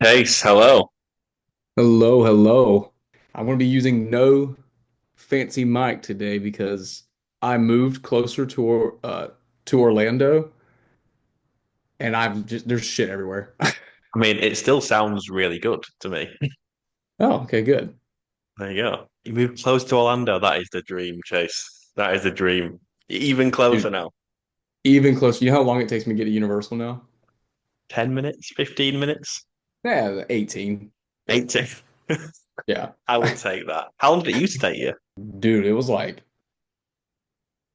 Chase, hello. Hello, hello. I'm going to be using no fancy mic today because I moved closer to Orlando and I've just there's shit everywhere. I mean, it still sounds really good to me. Oh, okay, good. There you go. You moved close to Orlando. That is the dream, Chase. That is the dream. Even closer Dude, now. even closer. You know how long it takes me to get to Universal now? 10 minutes, 15 minutes, Yeah, 18. 18. Yeah. I would take that. How long did it used to take you? Dude, it was like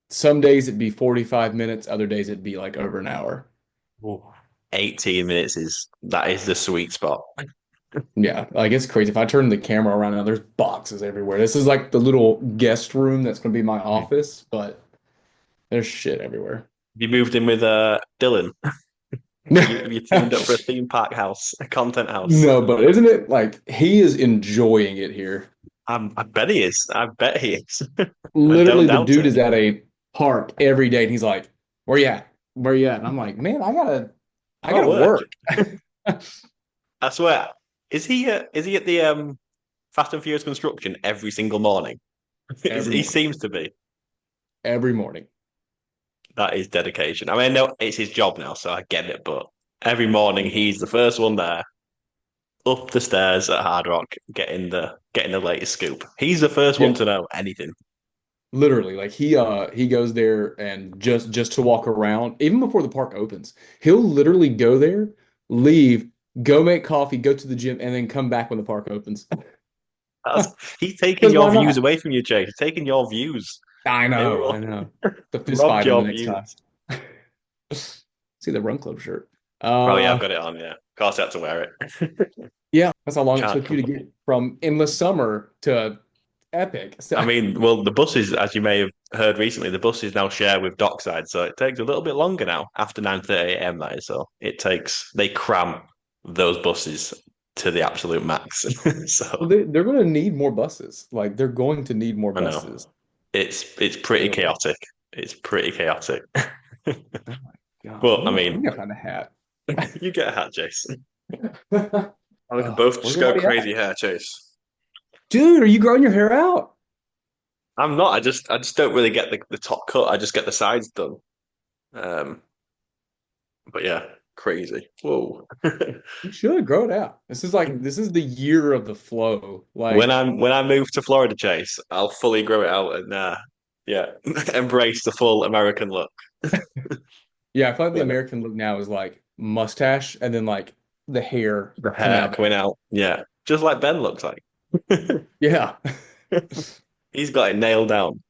some days it'd be 45 minutes, other days it'd be like over an hour. Ooh. 18 minutes that is the sweet spot. Yeah, like it's crazy. If I turn the camera around now, there's boxes everywhere. This is like the little guest room that's going to be my Mhm. office, but there's shit everywhere. You moved in with Dylan. You teamed up for a theme park house, a content house. No, but isn't it like he is enjoying it here? I bet he is. I bet he is. I don't Literally, the doubt dude it. is at a park every day, and he's like, "Where you at? Where you at?" And I'm like, "Man, I Got gotta work. work." I swear. Is he at the Fast and Furious construction every single morning? Every He morning, seems to be. every morning. That is dedication. I mean, I know it's his job now, so I get it, but every morning he's the first one there, up the stairs at Hard Rock, getting the latest scoop. He's the first one Yeah, to know anything. literally, like he goes there and just to walk around, even before the park opens. He'll literally go there, leave, go make coffee, go to the gym, and then come back when the park opens. That's, he's taking Because your why views not? away from you, Jake. He's taking your views. I They were know, I all know. The fist robbed fight him the your next time. views. See the Run Club shirt. Oh yeah, I've Uh, got it on. Yeah, of course I had to wear it. yeah, that's how long it Can't took you to complain. get from Endless Summer to Epic. I So, mean, well, the buses, as you may have heard recently, the buses now share with Dockside, so it takes a little bit longer now after 9:30 a.m. That is, so they cram those buses to the absolute max. well, So they're going to need more buses. Like they're going to need more I know buses. it's pretty Literally. chaotic. It's pretty chaotic. Oh my God. But I I'm mean, gonna find a hat. you get a hat, Jason. Oh, We could both where's just go everybody at? crazy hair chase. Dude, are you growing your hair out? I'm not. I just don't really get the top cut. I just get the sides done. Um, but yeah, crazy. Whoa. You should grow it out. This is the year of the flow. Like, When I move to Florida, Chase, I'll fully grow it out and yeah, embrace the full American look. yeah, I feel like the When American look now is like mustache and then like the hair the coming hair out of coming out, yeah, just like Ben looks like. yeah. He's got it nailed down.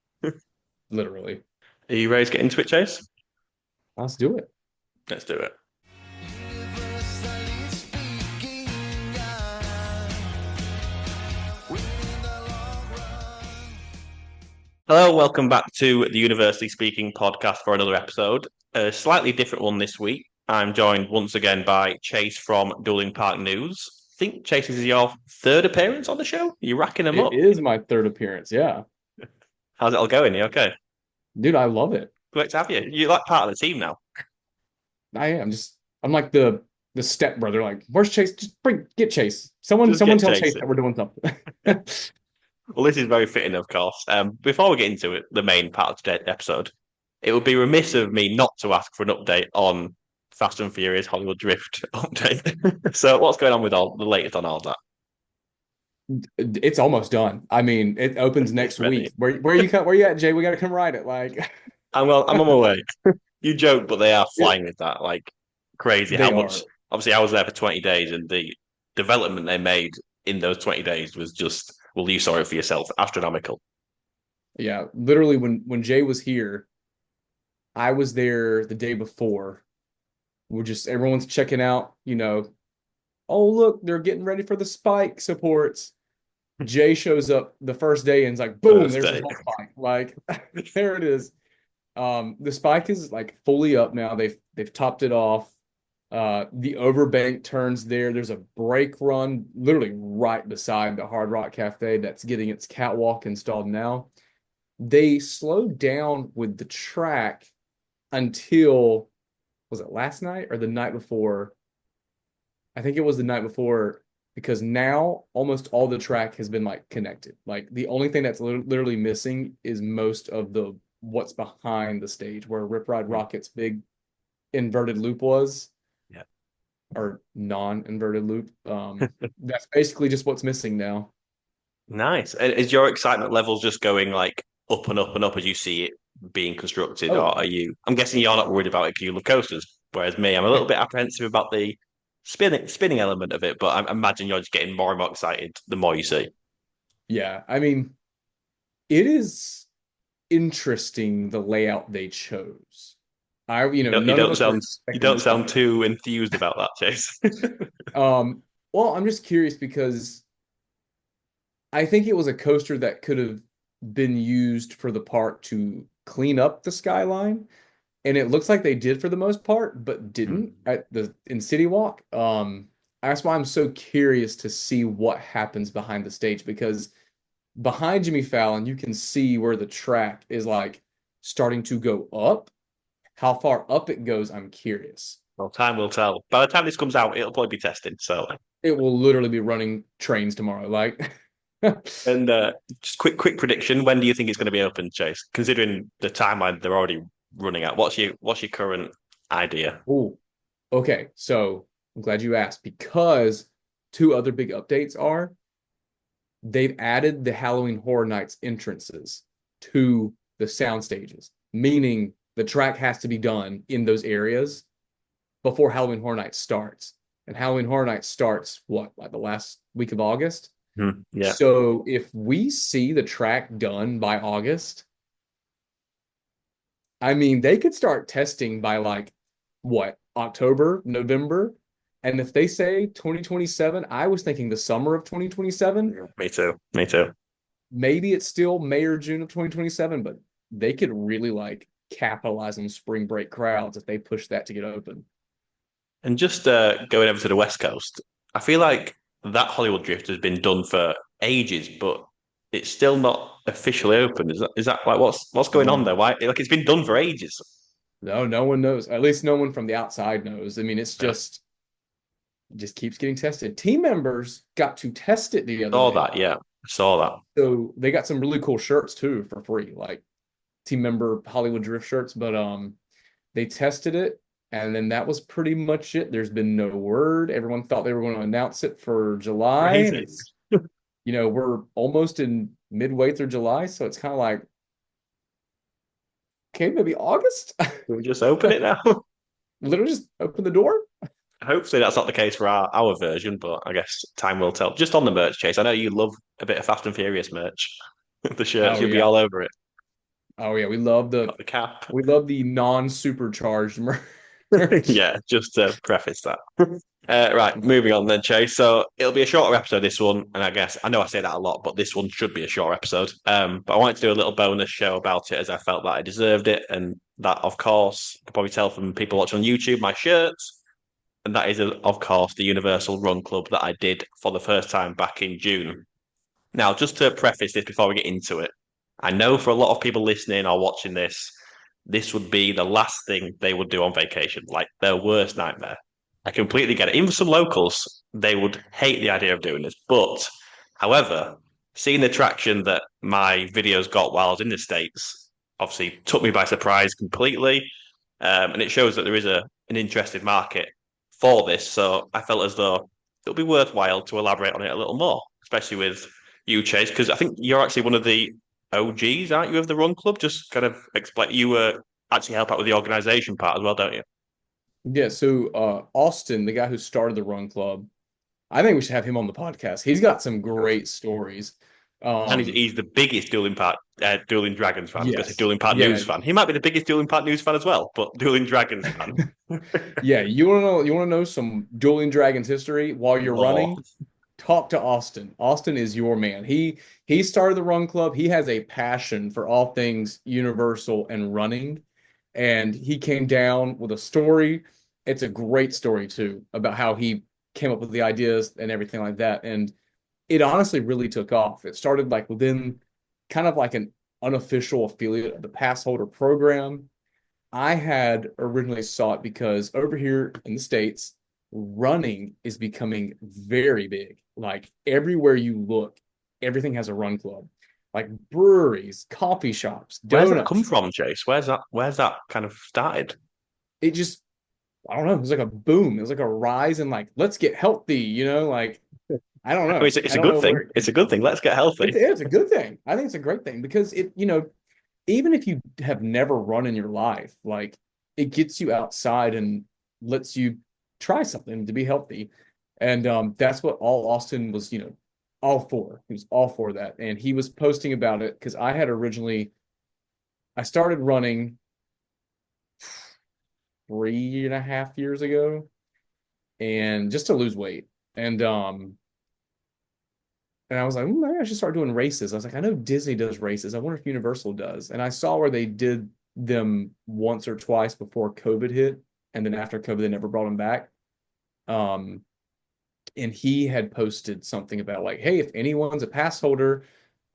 Literally. Are you ready to get into it, Chase? Let's do it. Let's do it. Hello, welcome back to the University Speaking podcast for another episode. A slightly different one this week. I'm joined once again by Chase from Dooling Park News. I think Chase this is your third appearance on the show. You're racking them It up. is my third appearance. Yeah. How's it all going? You okay? Dude, I love it. Great to have you. You're like part of the team now. I'm like the stepbrother. Like, where's Chase? Just get Chase. Just Someone get tell Chase Chase. that we're doing something. Well, this is very fitting, of course. Before we get into it, the main part of today's episode, it would be remiss of me not to ask for an update on Fast and Furious Hollywood Drift update. So, what's going on with all the latest on all that? It's almost done. I mean, it opens It's next ready. week. Where you at, Jay? We gotta come ride it. Like I'm on my way. You joke, but they are it, flying with that like crazy. How they much? are. Obviously, I was there for 20 days, and the development they made in those 20 days was just, well, you saw it for yourself, astronomical. Yeah. Literally when Jay was here, I was there the day before. We're just everyone's checking out, oh look, they're getting ready for the spike supports. Jay shows up the first day and it's like, boom, First there's the day. whole spike. Like there it is. The spike is like fully up now. They've topped it off. The overbank turns there. There's a brake run literally right beside the Hard Rock Cafe that's getting its catwalk installed now. They slowed down with the track until was it last night or the night before? I think it was the night before because now almost all the track has been like connected. Like the only thing that's literally missing is most of the what's behind the stage where Rip Ride Mm. Rocket's big inverted loop was, Yeah. or non-inverted loop. That's basically just what's missing now. Nice. And is your excitement levels just going like up and up and up as you see it being constructed, Oh, or are you? I'm guessing you're not worried about it because you love coasters, whereas me, I'm a little bit apprehensive about the spinning element of it. But I imagine you're just getting more and more excited the more you see. yeah. I mean, it is interesting the layout they chose. You None of don't us were sound you expecting don't this to sound happen. too enthused about that, Chase. Well, I'm just curious because I think it was a coaster that could have been used for the park to clean up the skyline, and it looks like they did for the most part, but Hmm. didn't at the in City Walk. That's why I'm so curious to see what happens behind the stage because behind Jimmy Fallon, you can see where the track is like starting to go up. How far up it goes, I'm curious. Well, time will tell. By the time this comes out, it'll probably be tested. So, It will literally be running trains tomorrow. Like, and just quick prediction: when do you think it's going to be open, Chase? Considering the timeline they're already running at, what's your current idea? oh, okay. So I'm glad you asked because two other big updates are they've added the Halloween Horror Nights entrances to the sound stages, meaning the track has to be done in those areas before Halloween Horror Nights starts. And Halloween Horror Nights starts what, like the last week of August? Yeah. So if we see the track done by August, I mean, they could start testing by like what, October, November. And if they say 2027, I was thinking the summer of 2027. Me too. Me too. Maybe it's still May or June of 2027, but they could really like capitalize on spring break crowds if they push that to get open. And just going over to the West Coast, I feel like that Hollywood Drift has been done for ages, but it's still not officially open. Is that like what's going on there? Um, Why like it's been done for ages? no, no one knows. At least no one from the outside knows. I mean, it's Yeah. just keeps getting tested. Team members got to test it the other Saw day. that, yeah. Saw that. So they got some really cool shirts too for free, like team member Hollywood Drift shirts. But they tested it, and then that was pretty much it. There's been no word. Everyone thought they were going to announce it for July, and Crazy. it's we're almost in midway through July, so it's kind of like, okay, maybe August. Can we just open it now? Literally just open the door. Hopefully that's not the case for our version, but I guess time will tell. Just on the merch, Chase, I know you love a bit of Fast and Furious merch. The shirts, Oh you'll be yeah, all over it. oh yeah, we love Got the cap. the non-supercharged merch. Yeah, just to preface that. Right, moving on then, Chase. So it'll be a shorter episode, this one, and I guess I know I say that a lot, but this one should be a short episode. But I wanted to do a little bonus show about it as I felt that I deserved it, and that, of course, you can probably tell from people watching on YouTube, my shirts, and that is, of course, the Universal Run Club that I did for the first time back in June. Now, just to preface this before we get into it, I know for a lot of people listening or watching this would be the last thing they would do on vacation, like their worst nightmare. I completely get it. Even for some locals, they would hate the idea of doing this. But, however, seeing the traction that my videos got while I was in the States obviously took me by surprise completely. And it shows that there is an interested market for this. So I felt as though it'll be worthwhile to elaborate on it a little more, especially with you, Chase, because I think you're actually one of the OGs, aren't you, of the Run Club? Just kind of explain. You actually help out with the organisation part as well, don't you? Yeah, so Austin, the guy who started the Run Club, I think we should have him on the podcast. He's got some great stories. And he's, Um, he's the biggest Dueling Dragons fan. I was going to say yes. Dueling Park Yeah. News fan. He might be the biggest Dueling Park News fan as well, but Dueling Dragons fan. Yeah, you want to know some Dueling Dragons history while you're Law. running? Talk to Austin. Austin is your man. He started the Run Club. He has a passion for all things universal and running. And he came down with a story. It's a great story too about how he came up with the ideas and everything like that. And it honestly really took off. It started like within kind of like an unofficial affiliate of the pass holder program. I had originally saw it because over here in the States, running is becoming very big. Like everywhere you look, everything has a run club. Like breweries, coffee shops, Where's that donut come shops. from, Chase? Where's that kind of started? It just, I don't know. It was like a boom. It was like a rise in like, let's get healthy, like, I don't I mean, know. it's I a don't good know where thing. it It's came a good from. thing. Let's get healthy. It's a good thing. I think it's a great thing because even if you have never run in your life, like it gets you outside and lets you try something to be healthy. And that's what all Austin was, all for. He was all for that. And he was posting about it because I started running 3.5 years ago and just to lose weight. And and I was like, maybe I should start doing races. I was like, I know Disney does races. I wonder if Universal does. And I saw where they did them once or twice before COVID hit. And then after COVID, they never brought them back. Um, and he had posted something about like, hey, if anyone's a pass holder,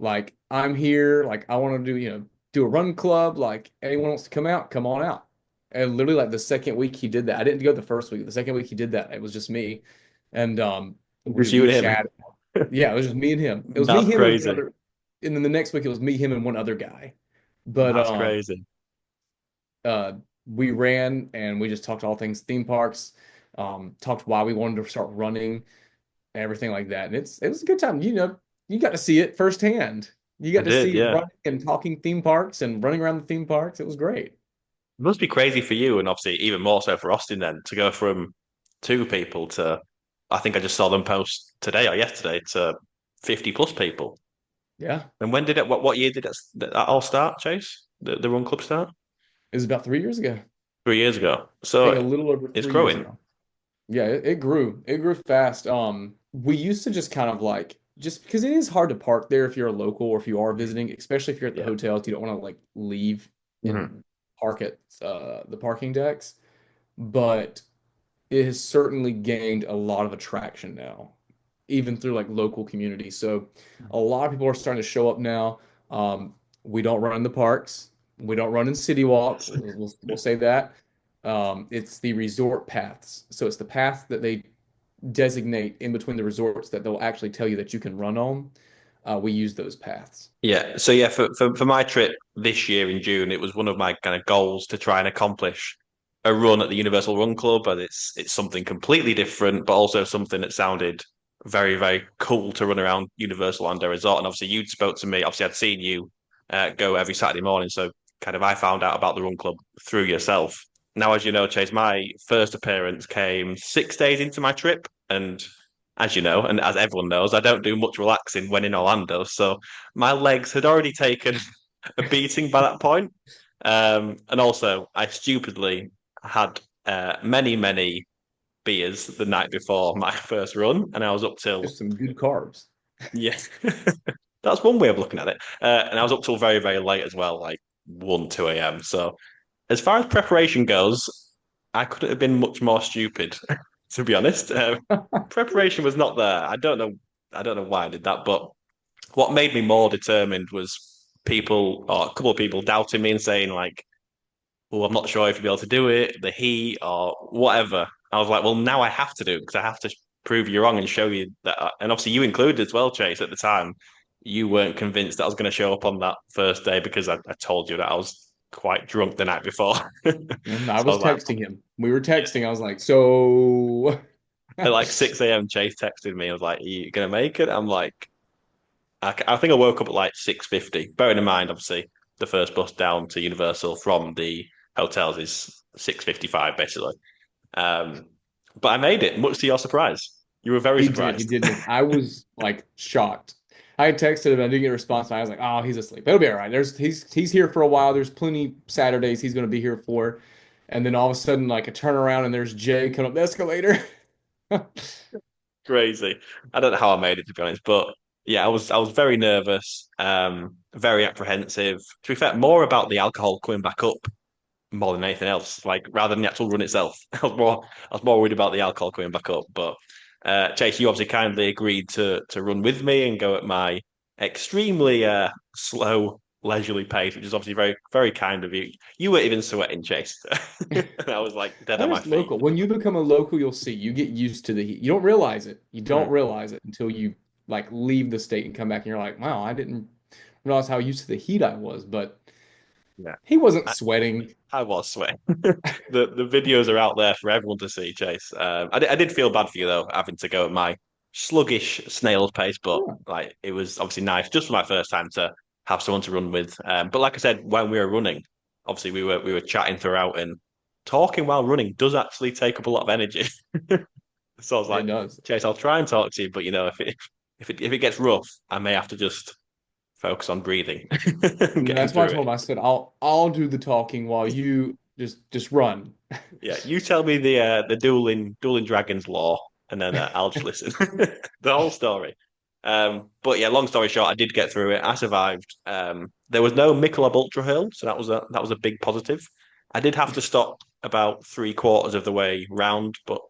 like I'm here, like I want to do a run club, like anyone wants to come out, come on out. And literally like the second week he did that. I didn't go the first week. The second week he did that, it was just me. And Just you we and him. chatted. Yeah, it was just me and him. It was me, That's him, and one crazy. other. And then the next week it was me, him, and one other guy. But That's crazy. uh we ran and we just talked all things theme parks, talked why we wanted to start running, everything like that. And it was a good time. You got to see it firsthand. You I got to did, see yeah. running and talking theme parks and running around the theme parks. It was great. It must be crazy for you, and obviously even more so for Austin then, to go from two people to, I think I just saw them post today or yesterday, to 50 plus people. Yeah. And when did it, what year did that all start, Chase? The run club start? It was about 3 years ago. 3 years ago. I think a So little over it's 3 years growing. ago. Yeah, it grew. It grew fast. We used to just kind of like just because it is hard to park there if you're a local or if you are visiting, especially if you're at the Yeah. hotels, you don't want to like leave Mhm. and park at the parking decks. But it has certainly gained a lot of attraction now, even through like local communities. So a lot of people are starting to show up now. We don't run in the parks. We don't run in City Walk. We'll say that. It's the resort paths. So it's the path that they designate in between the resorts that they'll actually tell you that you can run on. We use those paths. Yeah. So yeah, for my trip this year in June, it was one of my kind of goals to try and accomplish a run at the Universal Run Club, and it's something completely different, but also something that sounded very, very cool to run around Universal Orlando Resort. And obviously, you'd spoke to me. Obviously, I'd seen you go every Saturday morning, so kind of I found out about the Run Club through yourself. Now, as you know, Chase, my first appearance came 6 days into my trip, and as you know, and as everyone knows, I don't do much relaxing when in Orlando. So my legs had already taken a beating by that point. And also, I stupidly had many, many beers the night before my first run, and I was up till, Just some good carbs. yeah, that's one way of looking at it. And I was up till very, very late as well, like 1, 2 a.m. So as far as preparation goes, I couldn't have been much more stupid, to be honest. Preparation was not there. I don't know why I did that, but what made me more determined was people, or a couple of people doubting me and saying like, "Oh, I'm not sure if you'll be able to do it, the heat or whatever." I was like, "Well, now I have to do it because I have to prove you wrong and show you that." And obviously, you included as well, Chase. At the time, you weren't convinced that I was going to show up on that first day because I told you that I was quite drunk the night before. And I So I was was like, texting him. We were "Yeah." texting. I was like, so At like 6 a.m., Chase texted me. I was like, "Are you gonna make it?" I'm like, I think I woke up at like 6:50. Bearing in mind, obviously, the first bus down to Universal from the hotels is 6:55, basically. Um, but I made it, much to your surprise. You were very he did. He surprised. did miss. I was like shocked. I had texted him. I didn't get a response. I was like, "Oh, he's asleep. It'll be all right. He's here for a while. There's plenty Saturdays he's going to be here for." And then all of a sudden, like a turnaround, and there's Jay coming up the escalator. Crazy. I don't know how I made it, to be honest, but yeah, I was very nervous, very apprehensive. To be fair, more about the alcohol coming back up more than anything else. Like rather than the actual run itself, I was more worried about the alcohol coming back up. But Chase, you obviously kindly agreed to run with me and go at my extremely slow leisurely pace, which is obviously very, very kind of you. You weren't even sweating, Chase. And I was like dead on And my it's feet. local. When you become a local, you'll see you get used to the heat. You don't realize it. You don't Mm, realize it until you like leave the state and come back and you're like, wow, I didn't realize how used to the heat I was. But yeah, he wasn't I, sweating. I was sweating. The videos are out there for everyone to see, Chase. I did feel bad for you though, having to go at my sluggish snail's pace, but Yeah, like it was obviously nice just for my first time to have someone to run with. But like I said, when we were running, obviously we were chatting throughout, and talking while running does actually take up a lot of energy. So I was it like, does. Chase, I'll try and talk to you, but if it gets rough, I may have to just focus on breathing and And getting that's why I through it. told him, I said, I'll do the talking while you just run. Yeah, you tell me the dueling dragons lore, and then I'll just listen the whole story. But yeah, long story short, I did get through it. I survived. There was no Michelob Ultra Hurl, so that was a big positive. I did have to stop about three-quarters of the way round, but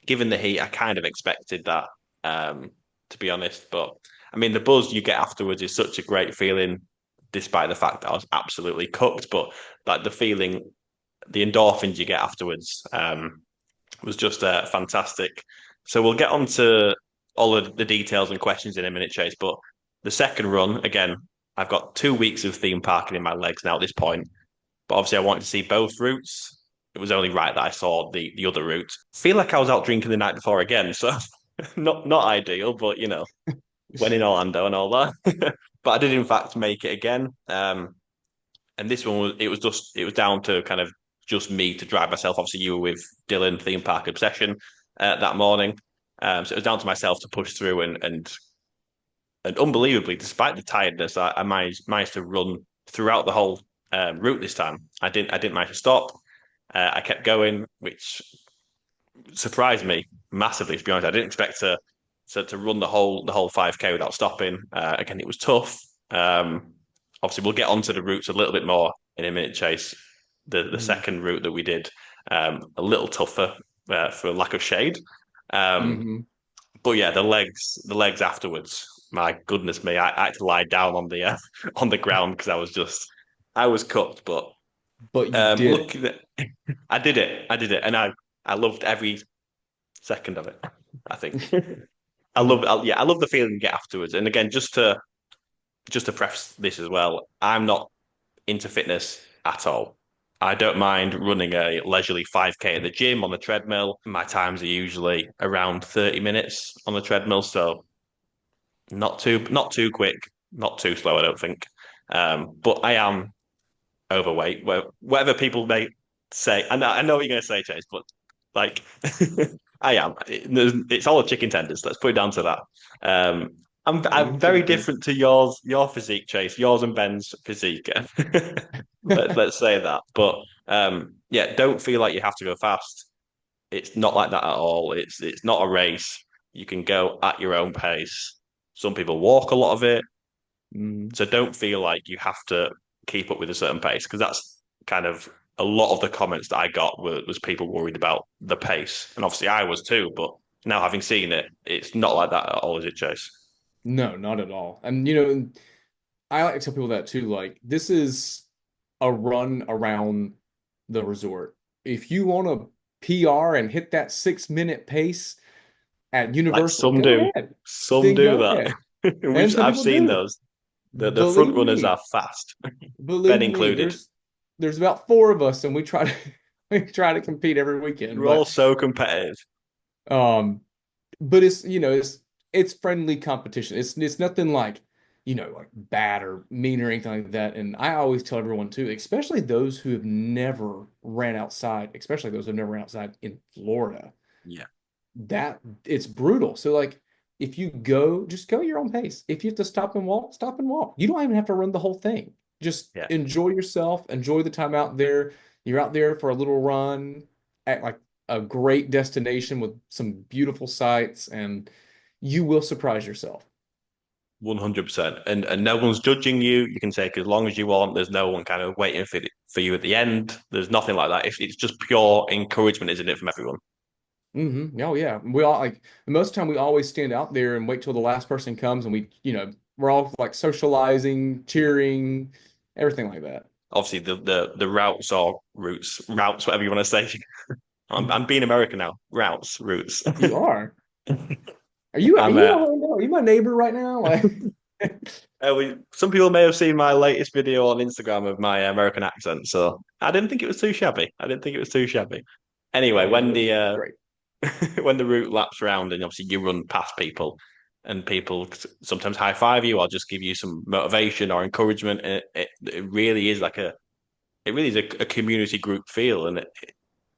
given the heat, I kind of expected that, um, to be honest. But I mean, the buzz you get afterwards is such a great feeling, despite the fact that I was absolutely cooked. But like the feeling, the endorphins you get afterwards, was just fantastic. So we'll get on to all of the details and questions in a minute, Chase. But the second run, again, I've got 2 weeks of theme parking in my legs now at this point. But obviously, I wanted to see both routes. It was only right that I saw the other route. Feel like I was out drinking the night before again, so not ideal, but when in Orlando and all that. But I did in fact make it again. And this one was down to kind of just me to drive myself. Obviously, you were with Dylan theme park obsession that morning, so it was down to myself to push through and unbelievably, despite the tiredness, I managed to run throughout the whole route this time. I didn't manage to stop. I kept going, which surprised me massively. To be honest, I didn't expect to run the whole 5K without stopping. Again, it was tough. Obviously, we'll get onto the routes a little bit more in a minute, Chase. The Mm-hmm. second route that we did, a little tougher for lack of shade. Um, Mm-hmm. but yeah, the legs afterwards. My goodness me, I had to lie down on the on the ground because I was cooked. But But you did it. look, I did it, and I loved every second of it. I think I love the feeling you get afterwards. And again, just to preface this as well, I'm not into fitness at all. I don't mind running a leisurely 5K at the gym on the treadmill. My times are usually around 30 minutes on the treadmill, so not too quick, not too slow, I don't think. But I am overweight. Whatever people may say, I know what you're going to say, Chase, but like I am. It's all chicken tenders. Let's put it down to that. I'm Chicken very tenders. different to your physique, Chase. Yours and Ben's physique. Let's say that. But yeah, don't feel like you have to go fast. It's not like that at all. It's not a race. You can go at your own pace. Some people walk a lot of it, Mm. so don't feel like you have to keep up with a certain pace because that's kind of a lot of the comments that I got was people worried about the pace, and obviously I was too. But now having seen it, it's not like that at all, is it, Chase? No, not at all. And I like to tell people that too. Like, this is a run around the resort. If you want to PR and hit that 6 minute pace at Like Universal, some go do, ahead. some Then do go that. ahead. And some I've people seen do. those. The front Believe runners me, are fast, Ben believe me, included. there's about four of us and we try to we try to compete every weekend. You're all But so competitive. um but it's friendly competition. It's nothing like like bad or mean or anything like that. And I always tell everyone too, especially those who have never ran outside, especially those who have never ran outside in Florida, Yeah, that it's brutal. So like if you go, just go your own pace. If you have to stop and walk, stop and walk. You don't even have to run the whole thing. Just yeah. enjoy yourself, enjoy the time out there. You're out there for a little run at like a great destination with some beautiful sights, and you will surprise yourself. 100%. And no one's judging you. You can take as long as you want. There's no one kind of waiting for you at the end. There's nothing like that. It's just pure encouragement, isn't it, from everyone? Oh yeah. We all like most of the time we always stand out there and wait till the last person comes and we we're all like socializing, cheering, everything like that. Obviously, the routes or routes, whatever you want to say. I'm being American now. Routes. You are. Are I'm you are you my neighbor right now? Like, some people may have seen my latest video on Instagram of my American accent, so I didn't think it was too shabby. I didn't think it was too shabby. Anyway, oh when no, it's the great. when the route laps around and obviously you run past people and people sometimes high five you or just give you some motivation or encouragement, it really is like it really is a community group feel, and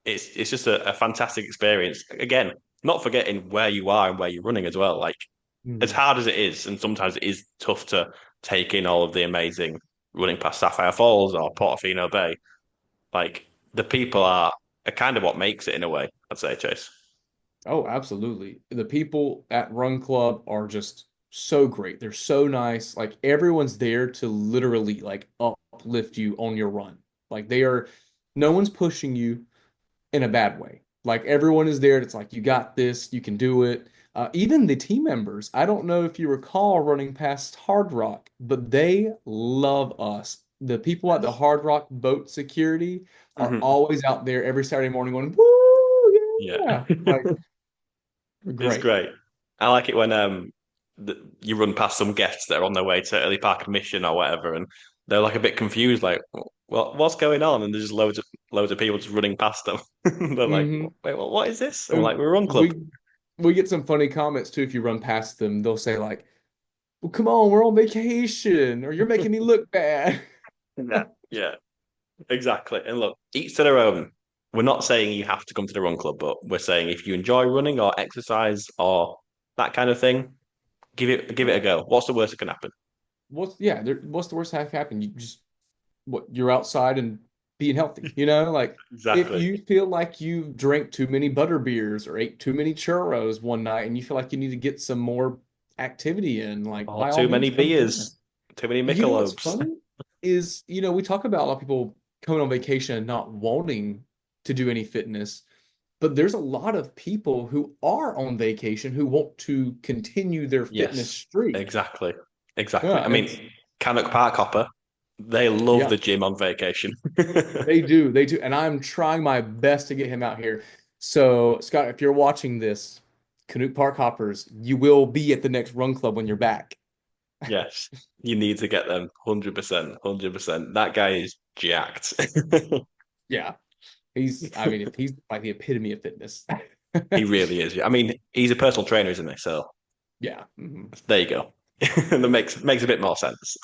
it's just a fantastic experience. Again, not forgetting where you are and where you're running as well. Like as Mhm. hard as it is, and sometimes it is tough to take in all of the amazing running past Sapphire Falls or Portofino Bay. Like the people are kind of what makes it in a way, I'd say, Chase. Oh, absolutely. The people at Run Club are just so great. They're so nice. Like everyone's there to literally like uplift you on your run. Like no one's pushing you in a bad way. Like everyone is there. It's like, you got this, you can do it. Even the team members, I don't know if you recall running past Hard Rock, but they love us. The people at the Hard Rock boat security are Mhm. always out there every Saturday morning going, woo, Yeah. yeah. Like, It's great. great. I like it when you run past some guests that are on their way to Early Park Admission or whatever, and they're like a bit confused, like, what's going on? And there's just loads of people just running past them. They're like, Hmm. wait, what is this? And we're like, And we're Run Club. we get some funny comments too if you run past them. They'll say like, "Well, come on, we're on vacation," or "You're making me look bad." Yeah, yeah, exactly. And look, each to their own. We're not saying you have to come to the Run Club, but we're saying if you enjoy running or exercise or that kind of thing, give it a go. What's the worst that can happen? What's the worst that can happen? You're outside and being healthy, you know? Like if Exactly. you feel like you drank too many butter beers or ate too many churros one night and you feel like you need to get some more activity in, like Or by all too many means come join beers, us. too many You know what's Michelobes. funny is, we talk about a lot of people coming on vacation and not wanting to do any fitness, but there's a lot of people who are on vacation who want to continue their fitness Yes, streak. exactly. Exactly. Yeah, I and mean, Cannock Park Hopper, they love yeah, the gym on vacation. they do. They do. And I'm trying my best to get him out here. So, Scott, if you're watching this, Canute Park Hoppers, you will be at the next run club when you're back. Yes, you need to get them 100%, 100%. That guy is jacked. Yeah. I mean, if he's like the epitome of fitness. He really is. I mean, he's a personal trainer, isn't he? So Yeah. Mhm. there you go. That makes a bit more sense.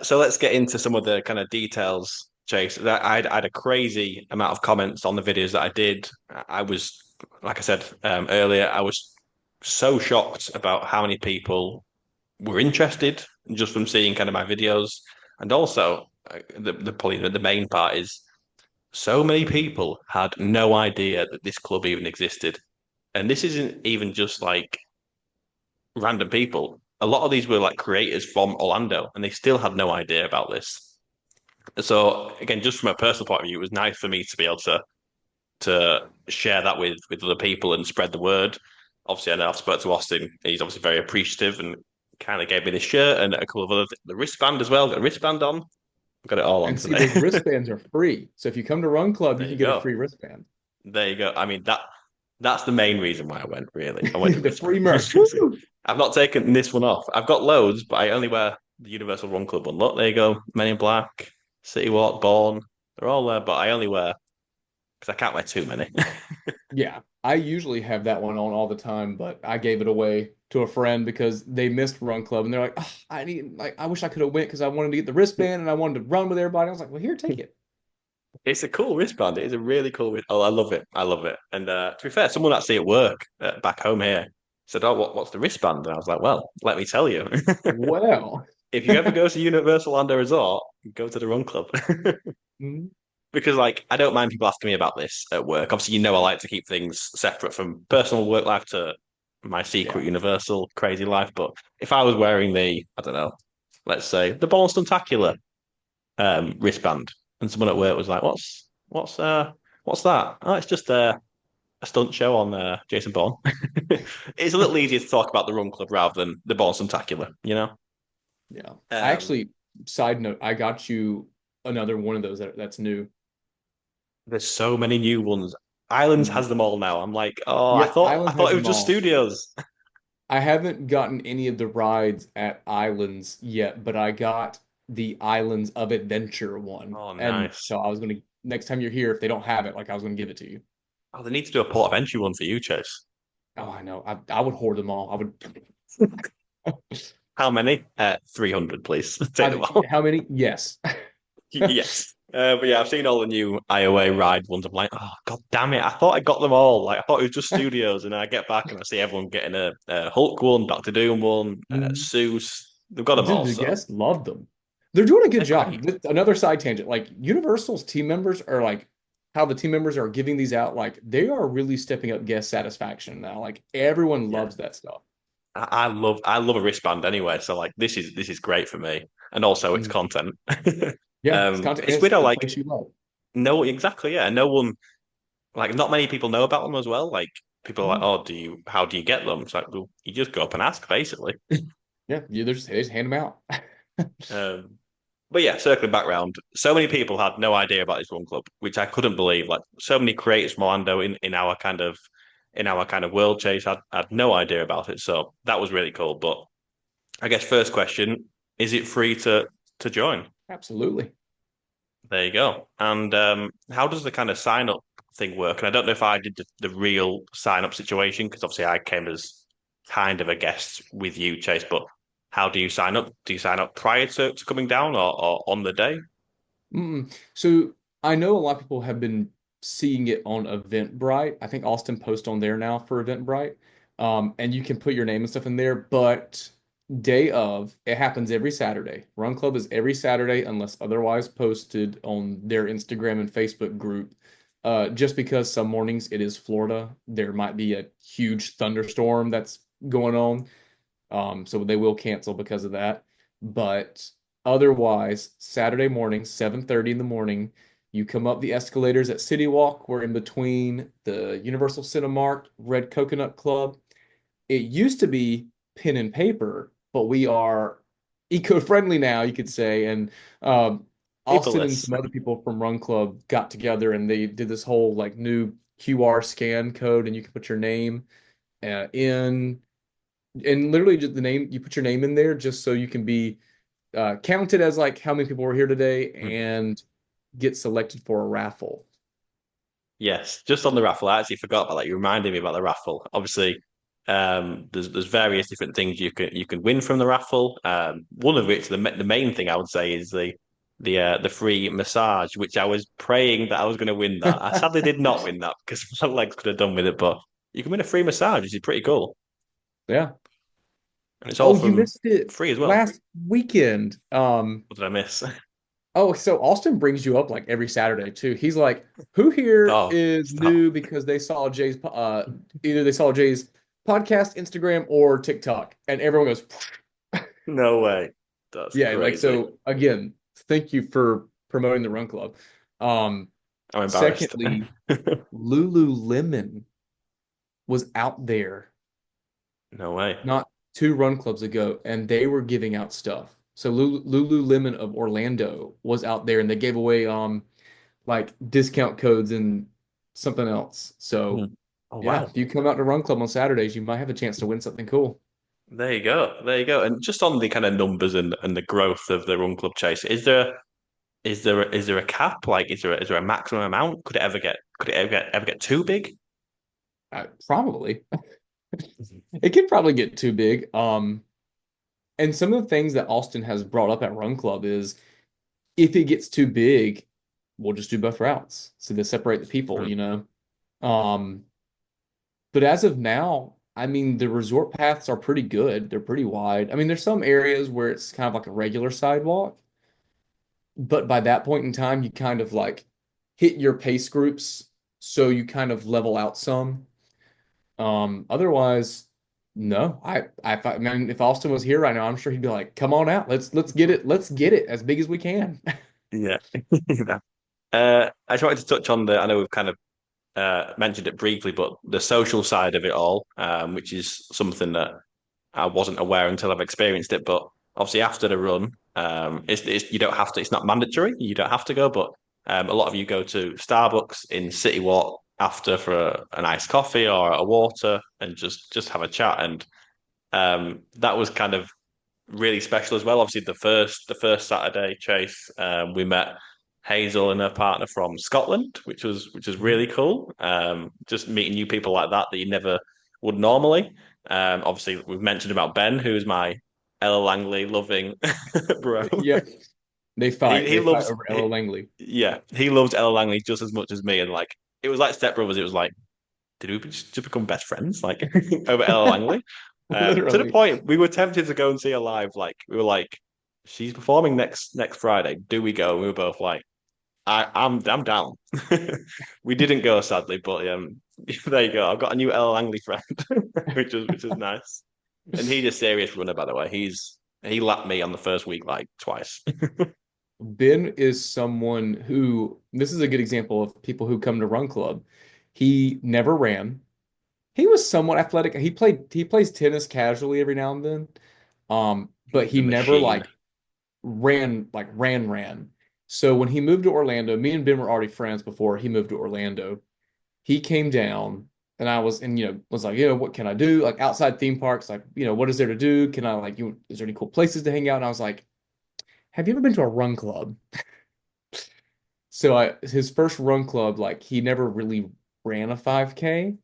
So let's get into some of the kind of details, Chase. I had a crazy amount of comments on the videos that I did. I was, like I said earlier, I was so shocked about how many people were interested just from seeing kind of my videos, and also probably the main part is so many people had no idea that this club even existed, and this isn't even just like random people. A lot of these were like creators from Orlando, and they still had no idea about this. So again, just from a personal point of view, it was nice for me to be able to share that with other people and spread the word. Obviously, I know I've spoken to Austin. He's obviously very appreciative and kind of gave me this shirt and a couple of other the wristband as well. Got a wristband on. Got it all on And see, today. those wristbands are free. So if you come to Run Club, you There can you get a go. free wristband. There you go. I mean that's the main reason why I went. Really, I went to The free wristband. merch. Woo! I've not taken this one off. I've got loads, but I only wear the Universal Run Club one. Look, there you go. Men in Black, City Walk, Born. They're all there, but I only wear because I can't wear too many. Yeah, I usually have that one on all the time, but I gave it away to a friend because they missed Run Club and they're like, oh, I wish I could have went because I wanted to get the wristband and I wanted to run with everybody. I was like, well, here, take it. It's a cool wristband. It is a really cool. Oh, I love it. I love it. And to be fair, someone actually at work back home here said, "Oh, what's the wristband?" And I was like, "Well, let me tell you. Well, If you ever go to Universal Orlando Resort, go to the Run Club." mhm, Because like I don't mind people asking me about this at work. Obviously, I like to keep things separate from personal work life to my secret yeah, universal crazy life. But if I was wearing I don't know, let's say the Ball Stuntacular wristband, and someone at work was like, what's that? Oh, it's just a stunt show on Jason Bourne. It's a little easier to talk about the Run Club rather than the Ball Stuntacular, you know? Yeah. I Um, actually, side note, I got you another one of those that's new. there's so many new ones. Islands Mhm. has them all now. I'm like, oh, I Yep, thought I Islands thought has it was them just all. studios. I haven't gotten any of the rides at Islands yet, but I got the Islands of Adventure one. Oh, And nice. so I was gonna next time you're here, if they don't have it, like I was gonna give it to you. Oh, they need to do a port of entry one for you, Chase. Oh, I know. I would hoard them all. I would. How many? 300, please. Take them all. How many? Yes. Yes. But yeah, I've seen all the new IOA ride ones. I'm like, oh god damn it! I thought I got them all. Like I thought it was just studios, and I get back and I see everyone getting a Hulk one, Doctor Doom one, Mhm. Seuss. They've got them Dude, all. the So guests loved them. They're doing a good they're great. job. Another side tangent, like Universal's team members are like how the team members are giving these out, like they are really stepping up guest satisfaction now. Like everyone Yeah, loves that stuff. I love a wristband anyway. So like this is great for me, and also it's Mhm. content. Yeah, it's content and It's it's weird. How, the like place you love. no, exactly. Yeah, no one like not many people know about them as well. Like people are like, Mhm. oh, how do you get them? It's like, well, you just go up and ask, basically. Yeah, they just hand them out. Um, but yeah, circling back round, so many people had no idea about this run club, which I couldn't believe. Like so many creators from Orlando in our kind of world chase had no idea about it. So that was really cool. But I guess first question, is it free to join? Absolutely. There you go. And how does the kind of sign up thing work? And I don't know if I did the real sign up situation because obviously I came as kind of a guest with you, Chase. But how do you sign up? Do you sign up prior to coming down or on the day? So I know a lot of people have been seeing it on Eventbrite. I think Austin posts on there now for Eventbrite. And you can put your name and stuff in there, but day of, it happens every Saturday. Run Club is every Saturday unless otherwise posted on their Instagram and Facebook group. Just because some mornings it is Florida, there might be a huge thunderstorm that's going on. So they will cancel because of that. But otherwise, Saturday morning, 7:30 in the morning, you come up the escalators at City Walk. We're in between the Universal Cinemark, Red Coconut Club. It used to be pen and paper, but we are eco-friendly now, you could say. And Austin and Paperless. some other people from Run Club got together and they did this whole like new QR scan code, and you can put your name in and literally just the name you put your name in there just so you can be counted as like how many people were here today and get selected for a raffle. Yes, just on the raffle, I actually forgot about that. You reminded me about the raffle. Obviously, there's various different things you can win from the raffle. One of which the main thing I would say is the free massage, which I was praying that I was going to win that. I sadly did not win that because my legs could have done with it, but you can win a free massage, which is pretty cool, Yeah. and it's all Oh, you from missed it free as well. last weekend. What did I miss? Oh, so Austin brings you up like every Saturday too. He's like, who here Oh, is stop! new because they saw Jay's either they saw Jay's podcast, Instagram, or TikTok, and everyone goes, No way. That's yeah, like crazy. so again, thank you for promoting the Run Club. Um, I'm embarrassed. Secondly, Lululemon was out there No way. not two run clubs ago, and they were giving out stuff. So Lululemon of Orlando was out there, and they gave away like discount codes and something else. So Hmm. Oh yeah, wow. if you come out to Run Club on Saturdays, you might have a chance to win something cool. There you go. There you go. And just on the kind of numbers and the growth of the Run Club Chase, is there a cap? Like, is there a maximum amount? Could it ever get too big? Probably it could probably get too big. And some of the things that Austin has brought up at Run Club is if it gets too big, we'll just do both routes. So they separate the people, Hmm. you know. Um, but as of now, I mean, the resort paths are pretty good. They're pretty wide. I mean, there's some areas where it's kind of like a regular sidewalk, but by that point in time, you kind of like hit your pace groups, so you kind of level out some. Otherwise, no. I mean, if Austin was here right now, I'm sure he'd be like, "Come on out, let's get it, let's get it as big as we can." Yeah. I just wanted to touch on I know we've kind of mentioned it briefly, but the social side of it all, which is something that I wasn't aware until I've experienced it. But obviously after the run, you don't have to. It's not mandatory. You don't have to go, but a lot of you go to Starbucks in City Walk after for a nice coffee or a water and just have a chat. And that was kind of really special as well. Obviously, the first Saturday, Chase, we met Hazel and her partner from Scotland, which was really cool. Just meeting new people like that you never would normally. Obviously, we've mentioned about Ben, who's my Ella Langley loving bro. Yeah, they He fight. he They fight loves over Ella Langley. yeah, he loves Ella Langley just as much as me, and like it was like Step Brothers. It was like did we just become best friends like over Ella Langley? To the Literally. point we were tempted to go and see her live. Like we were like, she's performing next Friday. Do we go? And we were both like, I'm down. We didn't go sadly, but there you go. I've got a new Ella Langley friend, which is nice. And he's a serious runner, by the way. He lapped me on the first week like twice. Ben is someone who, this is a good example of people who come to Run Club. He never ran. He was somewhat athletic. He plays tennis casually every now and then. But He's he a never machine. ran. So when he moved to Orlando, me and Ben were already friends before he moved to Orlando. He came down and was like, what can I do? Like outside theme parks, like, what is there to do? Can I is there any cool places to hang out? And I was like, have you ever been to a run club? So his first run club, like he never really ran a 5K.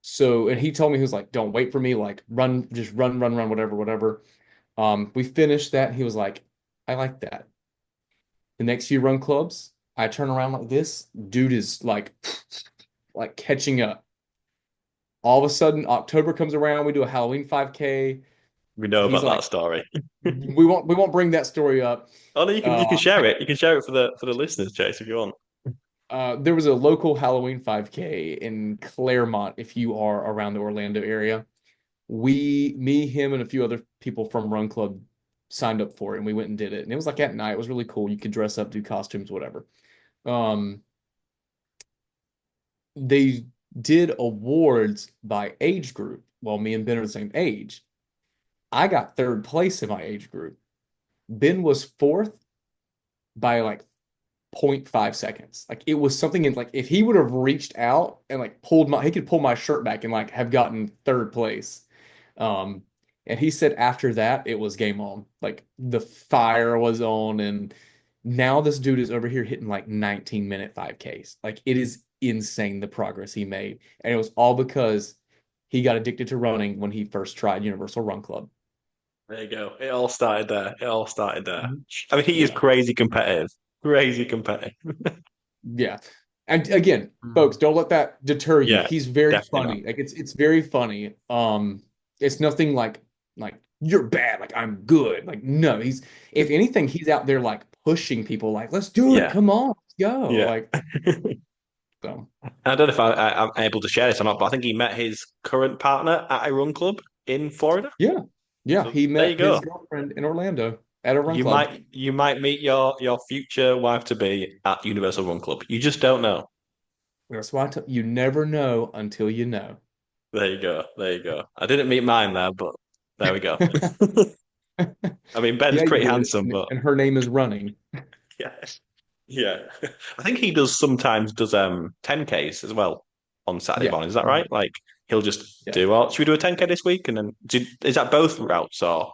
So, and he told me, he was like, don't wait for me, like run, just run, whatever, whatever. We finished that. He was like, I like that. The next few run clubs, I turn around like this, dude is like catching up. All of a sudden, October comes around, we do a Halloween 5K. We know He's about that like, story. we won't bring that story up. Oh no, you can share it. You can share it for the listeners, Chase, if you want. There was a local Halloween 5K in Claremont, if you are around the Orlando area. Me, him, and a few other people from Run Club signed up for it, and we went and did it. And it was like at night. It was really cool. You could dress up, do costumes, whatever. Um, they did awards by age group. Well, me and Ben are the same age. I got third place in my age group. Ben was fourth by like zero point 0.5 seconds. Like it was something in like if he would have reached out and like he could pull my shirt back and like have gotten third place. Um, and he said after that it was game on. Like the fire was on, and now this dude is over here hitting like 19-minute 5Ks. Like it is insane the progress he made. And it was all because he got addicted to running when he first tried Universal Run Club. There you go. It all started there. It all started there. Mhm. I mean, he is Yeah. crazy competitive. Crazy competitive. Yeah. And again, folks, don't let that deter you. Yeah, He's very definitely not. funny. Like it's very funny. It's nothing like you're bad, like I'm good. Like no, he's if anything, he's out there like pushing people like, let's do it. Yeah, Come on, let's go. yeah. Like so I don't know if I'm able to share this or not, but I think he met his current partner at a run club in Florida. yeah. Yeah. So He there you met his go. girlfriend in Orlando at a run You club. might meet your future wife to be at Universal Run Club. You just don't know. That's why you never know until you know. There you go. There you go. I didn't meet mine there, but there we go. I mean, Ben's Yeah, you pretty did. handsome, but And her name is Running. yeah, yeah. I think he does sometimes does 10Ks as well on Saturday Yeah. morning. Is that right? Like he'll just Yeah. do. Well, should we do a 10K this week? And then is that both routes or?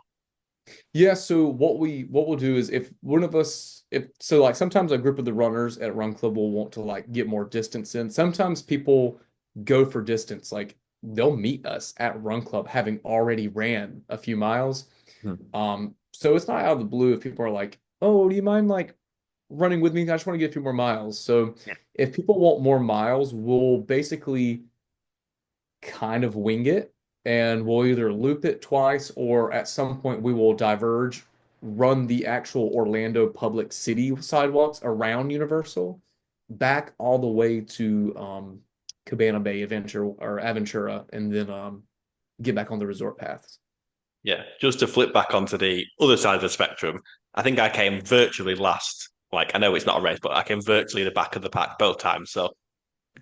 Yeah, so what we'll do is if one of us if so like sometimes a group of the runners at Run Club will want to like get more distance in. Sometimes people go for distance, like they'll meet us at Run Club having already ran a few miles. Hmm. So it's not out of the blue if people are like, "Oh, do you mind like running with me? I just want to get a few more miles." So Yeah. if people want more miles, we'll basically kind of wing it and we'll either loop it twice or at some point we will diverge, run the actual Orlando public city sidewalks around Universal back all the way to Cabana Bay Adventure or Aventura and then get back on the resort paths. Yeah, just to flip back onto the other side of the spectrum, I think I came virtually last. Like, I know it's not a race, but I came virtually the back of the pack both times. So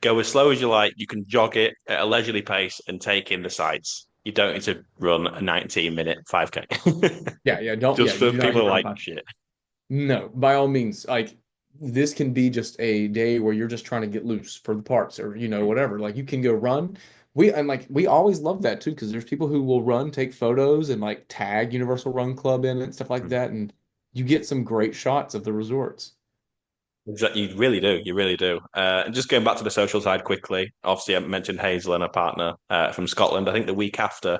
go as slow as you like. You can jog it at a leisurely pace and take in the sights. you don't need to run a 19-minute 5K. Yeah, don't, yeah, Just you for do not need people to run like 5. shit. No, by all means, like this can be just a day where you're just trying to get loose for the parts or whatever. Like you can go run. We always love that too because there's people who will run, take photos and like tag Universal Run Club in it and stuff like that, and you get some great shots of the resorts. Exactly, you really do. You really do. And just going back to the social side quickly, obviously I mentioned Hazel and her partner from Scotland. I think the week after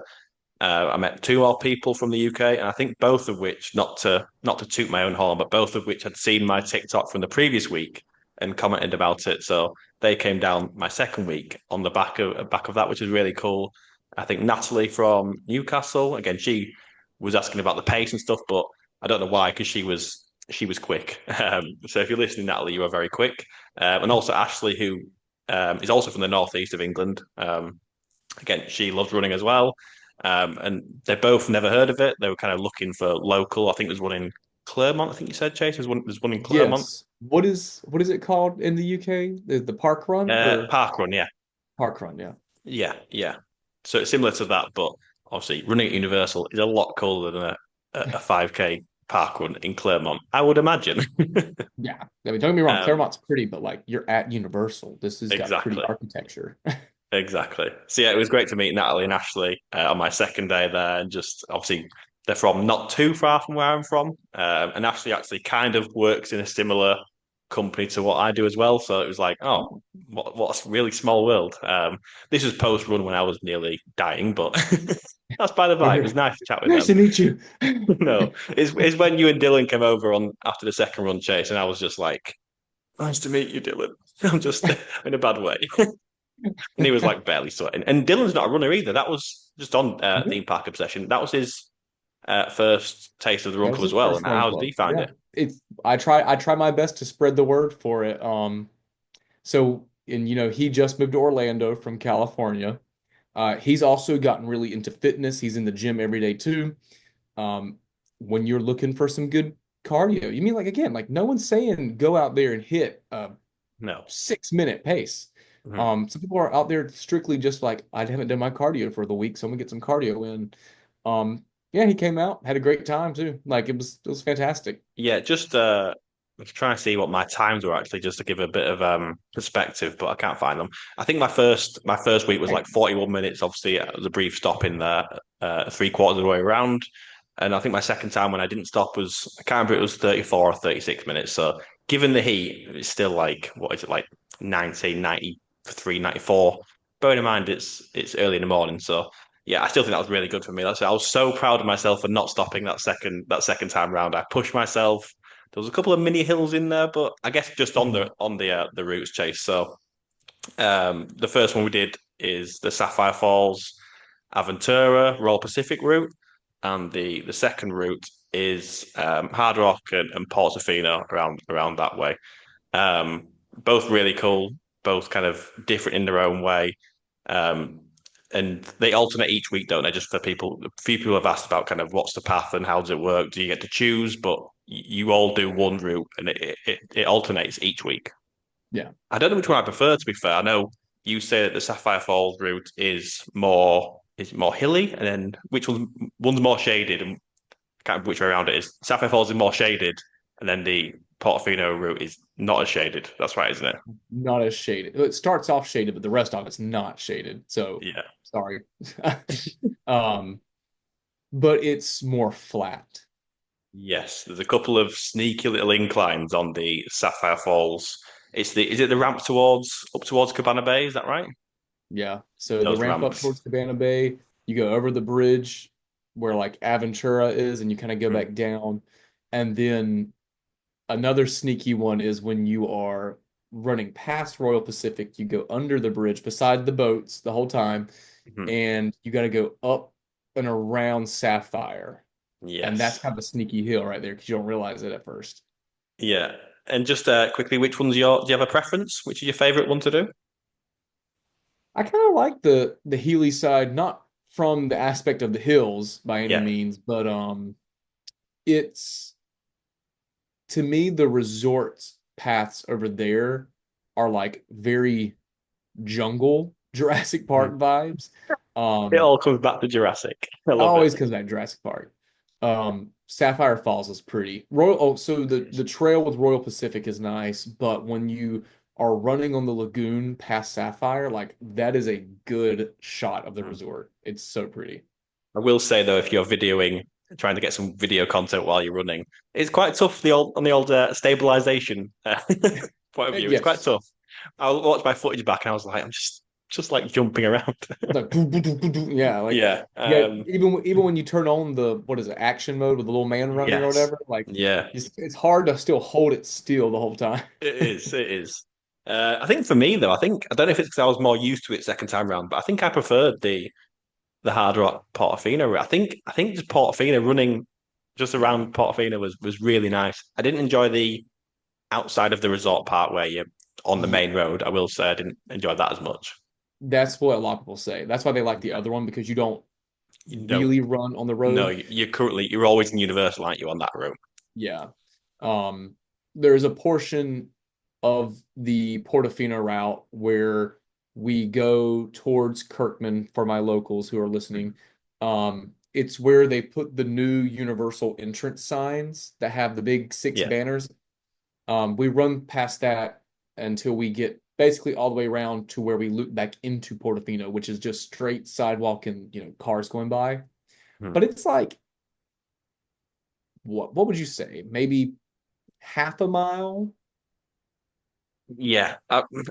I met two more people from the UK, and I think both of which, not to toot my own horn, but both of which had seen my TikTok from the previous week and commented about it. So they came down my second week on the back of that, which is really cool. I think Natalie from Newcastle, again, she was asking about the pace and stuff, but I don't know why, because she was quick. So if you're listening, Natalie, you are very quick. And also Ashley, who is also from the northeast of England. Again, she loves running as well. And they both never heard of it. They were kind of looking for local. I think there's one in Claremont. I think you said, Chase. There's one in Claremont. Yes. What is it called in the UK? The park run or Park run, yeah, park run? Yeah. yeah, yeah. So it's similar to that, but obviously running at Universal is a lot colder than a 5K park run in Claremont, I would imagine. Yeah. I mean, don't get me wrong, um, Claremont's pretty, but like you're at Universal. This has got pretty exactly. architecture. Exactly. So yeah, it was great to meet Natalie and Ashley on my second day there, and just obviously they're from not too far from where I'm from, and Ashley actually kind of works in a similar company to what I do as well. So it was like, oh, what's a really small world. This was post run when I was nearly dying, but that's by the by. It was nice to chat with Nice them. to meet you. No, it's when you and Dylan came over on after the second run, Chase, and I was just like, nice to meet you, Dylan. I'm just in a bad way. And he was like barely sweating. And Dylan's not a runner either. That was just on theme park obsession. That was his first taste of the That run was club as his well. first And run how did he club. find Yeah. it? I try my best to spread the word for it. So and he just moved to Orlando from California. He's also gotten really into fitness. He's in the gym every day too. Um, when you're looking for some good cardio, you mean like again, like no one's saying go out there and hit a No. 6 minute pace. Mhm. Some people are out there strictly just like I haven't done my cardio for the week, so I'm gonna get some cardio in. Yeah, he came out, had a great time too. Like it was fantastic. Yeah, just I was trying to see what my times were actually, just to give a bit of perspective, but I can't find them. I think my first week was like 41 minutes. Obviously, it was a brief stop in there, three-quarters of the way around. And I think my second time when I didn't stop was, I can't remember, it was 34 or 36 minutes. So given the heat, it's still like, what is it, like 90, 93, 94. Bearing in mind it's early in the morning. So yeah, I still think that was really good for me. That's I was so proud of myself for not stopping that second time round. I pushed myself. There was a couple of mini hills in there, but I guess just on Mhm. the routes, Chase. So the first one we did is the Sapphire Falls Aventura Royal Pacific route, and the second route is Hard Rock and Portofino around that way. Both really cool, both kind of different in their own way. Um, and they alternate each week, don't they? Just for people, a few people have asked about kind of what's the path and how does it work? Do you get to choose? But you all do one route, and it alternates each week. Yeah. I don't know which one I prefer, to be fair. I know you say that the Sapphire Falls route is more hilly, and then which one's more shaded, and I can't remember which way around it is. Sapphire Falls is more shaded, and then the Portofino route is not as shaded. That's right, isn't it? Not as shaded. It starts off shaded, but the rest of it's not shaded. So Yeah. sorry. Um, but it's more flat. Yes, there's a couple of sneaky little inclines on the Sapphire Falls. Is it the ramp towards up towards Cabana Bay? Is that right? Yeah. So the Those ramp up ramps. towards Cabana Bay, you go over the bridge where like Aventura is, and you kind of go Mm, back down. And then another sneaky one is when you are running past Royal Pacific, you go under the bridge beside the boats the whole time, mhm. and you got to go up and around Sapphire. And that's Yes. kind of a sneaky hill right there because you don't realize it at first. Yeah. And just quickly, do you have a preference? Which is your favorite one to do? I kind of like the Healy side, not from the aspect of the hills by any Yeah. means, but it's to me the resorts paths over there are like very jungle Jurassic Mhm. Park vibes. It Um, all comes back to Jurassic. I love it. always comes back to Jurassic Park. Sapphire Falls is pretty. Royal, oh, so the trail with Royal Pacific is nice, but when you are running on the lagoon past Sapphire, like that is a good shot of the Mm. resort. It's so pretty. I will say though, if you're videoing, trying to get some video content while you're running, it's quite tough. The old on the old stabilization point of view, it's quite Yes. tough. I watched my footage back and I was like, I'm just like jumping around. Like, yeah, like Yeah. yeah, even when you turn on the what is it, action mode with the little man running or Yes. whatever, like Yeah. it's hard to still hold it still the whole time. It is. It is. I think for me though, I don't know if it's because I was more used to it second time round, but I think I preferred the Hard Rock Portofino route. I think just Portofino running just Yeah. around Portofino was really nice. I didn't enjoy the outside of the resort part where you're on the main Yeah. road. I will say I didn't enjoy that as much. That's what a lot of people say. That's why they like the Yeah. other one because you don't You don't. really run on the No, road. you're always in Universal, aren't you, on that route? Yeah. Um, there's a portion of the Portofino route where we go towards Kirkman for my locals who are listening. It's where they put the new Universal entrance signs that have the big six Yeah. banners. We run past that until we get basically all the way around to where we loop back into Portofino, which is just straight sidewalk and cars going by. Hmm. But it's like what would you say? Maybe half a mile, Yeah,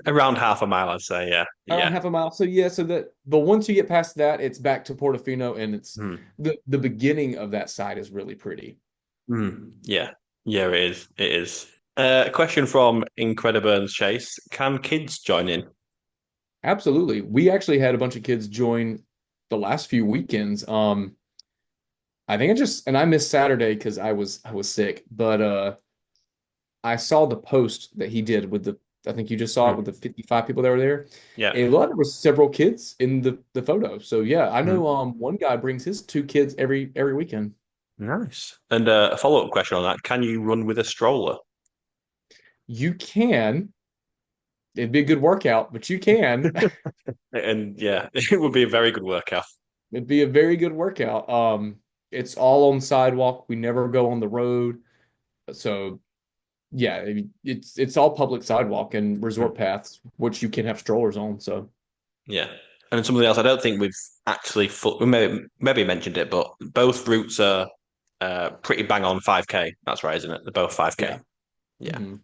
around half a mile, I'd say. Yeah, around yeah. half a mile. So yeah, so that but once you get past that, it's back to Portofino, and it's Hmm. the beginning of that side is really pretty. Hmm. Yeah, yeah. It is. It is. A question from Incrediburns Chase: Can kids join in? Absolutely. We actually had a bunch of kids join the last few weekends. I think I missed Saturday because I was sick, but I saw the post that he did with the I think you just saw it with Hmm. the 55 people that were there. Yeah. And a lot there was several kids in the photo. So yeah, I know Hmm. one guy brings his two kids every weekend. Nice. And a follow-up question on that: Can you run with a stroller? You can. It'd be a good workout, but you can. And yeah, it would be a very good workout. It'd be a very good workout. It's all on sidewalk. We never go on the road. So yeah, it's all public sidewalk and resort Hmm. paths, which you can have strollers on. So Yeah. And then something else I don't think we've actually we maybe mentioned it, but both routes are pretty bang on 5K. That's right, isn't it? They're both 5K. yeah. Yeah. Hmm.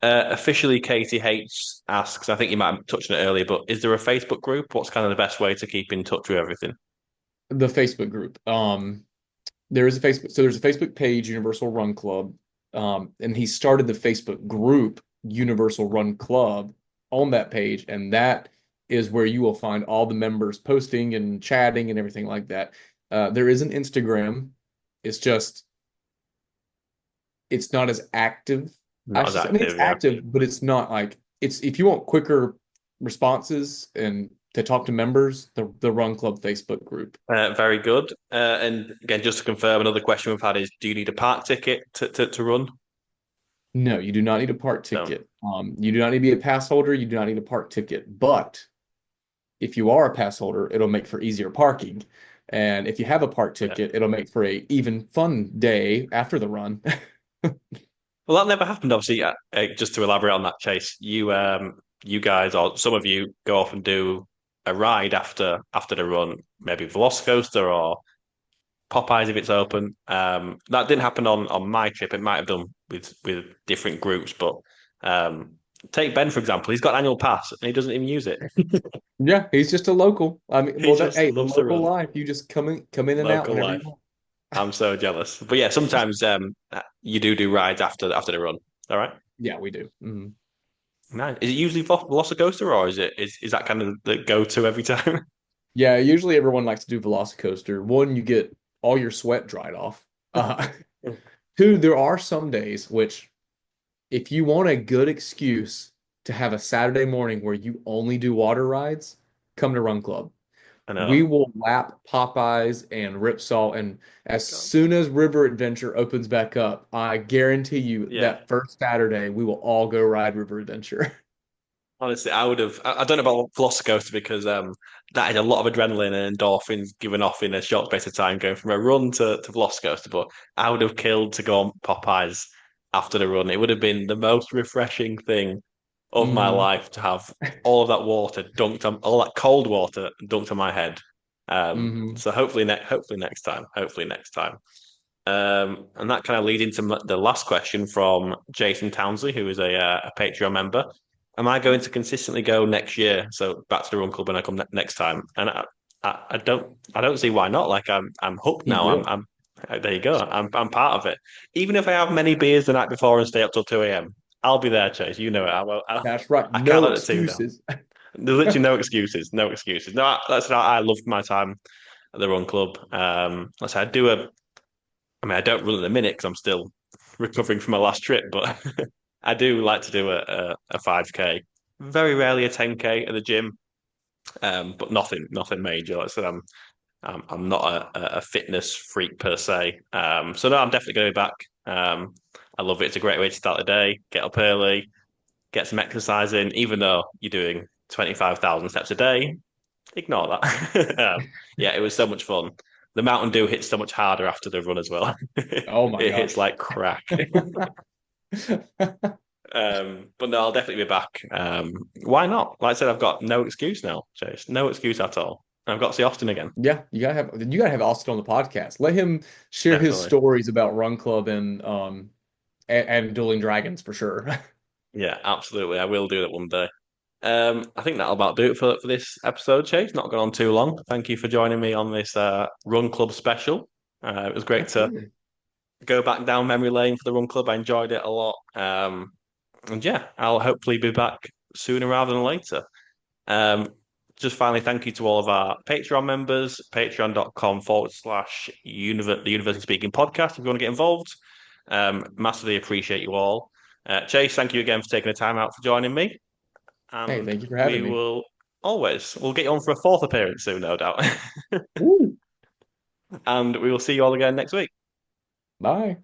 Officially, Katie H asks, I think you might have touched on it earlier, but is there a Facebook group? What's kind of the best way to keep in touch with everything? The Facebook group. There's a Facebook page, Universal Run Club. And he started the Facebook group, Universal Run Club, on that page, and that is where you will find all the members posting and chatting and everything like that. There is an Instagram. It's just it's not as active. I Not as should say, I mean it's active, yeah. active, but it's not like it's if you want quicker responses and to talk to members, the Run Club Facebook group. Very good. And again, just to confirm, another question we've had is, do you need a park ticket to run? No, you do not need a park No. ticket. You do not need to be a pass holder. You do not need a park ticket. But if you are a pass holder, it'll make for easier parking. And if you have a park Yeah. ticket, it'll make for a even fun day after the run. Well, that never happened. Obviously, just to elaborate on that, Chase, you guys, or some of you, go off and do a ride after the run, maybe Velocicoaster or Popeyes if it's open. That didn't happen on my trip. It might have done with different groups, but um, take Ben for example. He's got an annual pass and he doesn't even use it. Yeah, he's just a local. I mean, He well, that just hey, the loves to local run. life. You just come in and out Local whenever you life. want. I'm so jealous. But yeah, sometimes you do rides after the run. All right. Yeah, we do. Nice. Is it usually Velocicoaster or is that kind of the go-to every time? Yeah, usually everyone likes to do Velocicoaster. One, you get all your sweat dried off. Uh, two, there are some days which, if you want a good excuse to have a Saturday morning where you only do water rides, come to Run Club. I We know. will lap Popeyes and Ripsaw, and as God. soon as River Adventure opens back up, I guarantee you Yeah. that first Saturday we will all go ride River Adventure. Honestly, I would have. I don't know about Velocicoaster because that is a lot of adrenaline and endorphins given off in a short space of time going from a run to Velocicoaster. But I would have killed to go on Popeyes after the run. It would have been the most refreshing thing of my Hmm. life to have all of that water dunked on, all that cold water dunked on my head. Hmm. So hopefully next time. Hopefully next time. And that kind of leads into the last question from Jason Townsley, who is a Patreon member. Am I going to consistently go next year? So back to the Run Club when I come next time. And I don't see why not. Like I'm hooked You now. will. There you go. I'm part of it. Even if I have many beers the night before and stay up till 2 a.m., I'll be there, Chase. You know it. That's right. I can't No let the team down. excuses. There's literally no excuses. No excuses. No, that's how I loved my time at the Run Club. Let's say I do a I mean, I don't run at the minute because I'm still recovering from my last trip, but I do like to do a 5K. Very rarely a 10K at the gym, but nothing major. Like I said, I'm not a fitness freak per se. So no, I'm definitely going to be back. I love it. It's a great way to start the day. Get up early, get some exercise in. Even though you're doing 25,000 steps a day, ignore that. Yeah, it was so much fun. The Mountain Dew hits so much harder after the run as well. Oh my It hits gosh. like crack. But no, I'll definitely be back. Why not? Like I said, I've got no excuse now, Chase. No excuse at all. I've got to see Austin again. Yeah, you gotta have Austin on the podcast. Let him share his Definitely. stories about Run Club and Dueling Dragons for sure. Yeah, absolutely. I will do that one day. I think that'll about do it for this episode, Chase. Not gone on too long. Thank you for joining me on this Run Club special. It was great to Absolutely. go back down memory lane for the Run Club. I enjoyed it a lot. And yeah, I'll hopefully be back sooner rather than later. Um, just finally, thank you to all of our Patreon members, patreon.com/the University Speaking Podcast. If you want to get involved, massively appreciate you all. Chase, thank you again for taking the time out for joining me. Hey, And thank you for having we me. will we'll get you on for a fourth appearance soon, no doubt. Woo. And we will see you all again next week. Bye.